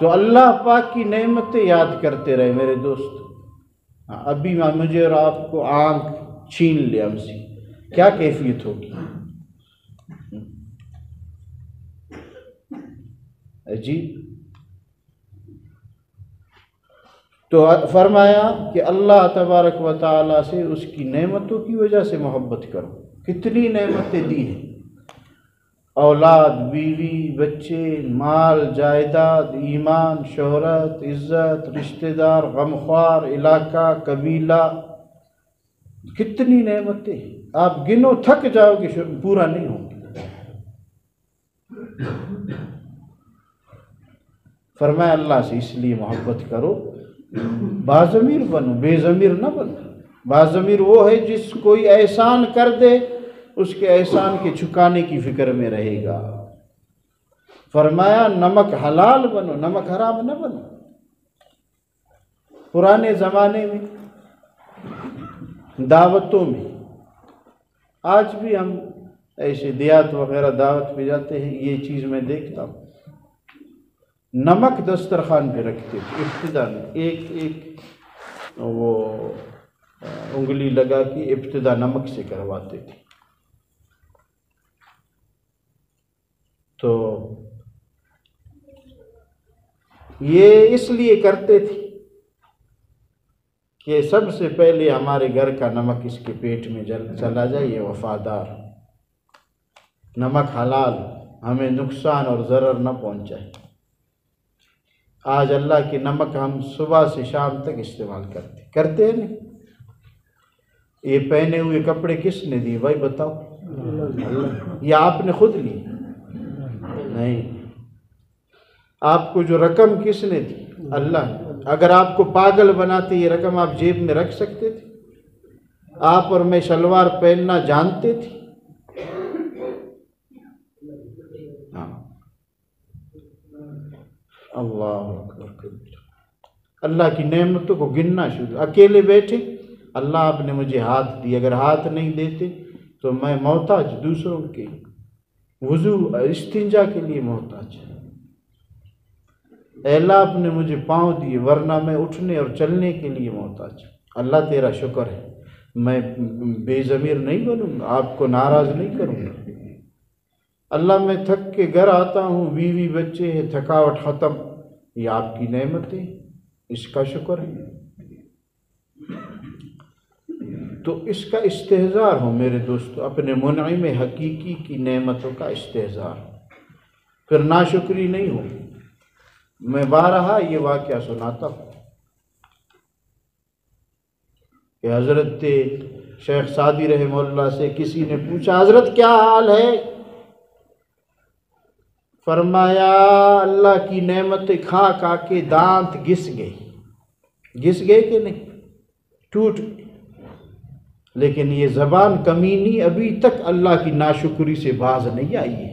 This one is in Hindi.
तो अल्लाह पाक की नेमतें याद करते रहे मेरे दोस्त। अभी मुझे और आपको आँख छीन ले हमसे, क्या कैफियत होगी? अजीब। तो फरमाया कि अल्लाह तबारक व तआला से उसकी नेमतों की वजह से मोहब्बत करो। कितनी नेमतें दी हैं, औलाद, बीवी, बच्चे, माल, जायदाद, ईमान, शोहरत, इज़्ज़त, रिश्तेदार, गमख्वार, इलाका, कबीला, कितनी नेमतें आप गिनो थक जाओगे, पूरा नहीं होंगे। फरमाया अल्लाह से इसलिए मोहब्बत करो, बाज़मीर बनो, बेज़मीर न बनो। बाज़मीर वो है जिस कोई एहसान कर दे उसके एहसान के चुकाने की फिक्र में रहेगा। फरमाया नमक हलाल बनो, नमक हराम न बनो। पुराने ज़माने में दावतों में, आज भी हम ऐसे दियात वगैरह दावत पे जाते हैं, ये चीज़ मैं देखता हूँ, नमक दस्तरखान पे रखते थे इब्तिदा में, एक एक वो उंगली लगा के इब्तिदा नमक से करवाते थे। तो ये इसलिए करते थे कि सबसे पहले हमारे घर का नमक इसके पेट में चला जाए, ये वफादार, नमक हलाल, हमें नुकसान और ज़रर न पहुंचाए। आज अल्लाह के नमक हम सुबह से शाम तक इस्तेमाल करते हैं नहीं। ये पहने हुए कपड़े किसने दिए भाई बताओ? अल्लाह। या आपने खुद ली? नहीं। आपको जो रकम किसने दी? अल्लाह। अगर आपको पागल बनाते ये रकम आप जेब में रख सकते थे? आप और मैं शलवार पहनना जानते थे? अल्लाह अकबर। अल्लाह की नेमतों को गिनना शुरू। अकेले बैठे, अल्लाह आपने मुझे हाथ दिए, अगर हाथ नहीं देते तो मैं मोहताज, दूसरों के वुजू इस्तिंजा के लिए मोहताज। अल्लाह आपने मुझे पाँव दिए, वरना मैं उठने और चलने के लिए मोहताज। अल्लाह तेरा शुक्र है, मैं बेज़मीर नहीं बनूंगा, आपको नाराज़ नहीं करूंगा। अल्लाह मैं थक के घर आता हूँ, बीवी बच्चे हैं, थकावट ख़त्म, ये आपकी नेमतें, इसका शुक्र है। तो इसका इस्तेहज़ार हो मेरे दोस्तों, अपने मुनइम हकीकी की नेमतों का इस्तेहज़ार, फिर नाशुक्री नहीं हो। मैं बारहा ये वाक़या सुनाता हूँ कि हज़रत शेख सादी रहमतुल्लाह से किसी ने पूछा, हज़रत क्या हाल है? फरमाया अल्लाह की नेमतें खा खा के दांत घिस गए कि नहीं, टूट गए, लेकिन ये ज़बान कमीनी अभी तक अल्लाह की नाशुक्री से बाज नहीं आई है।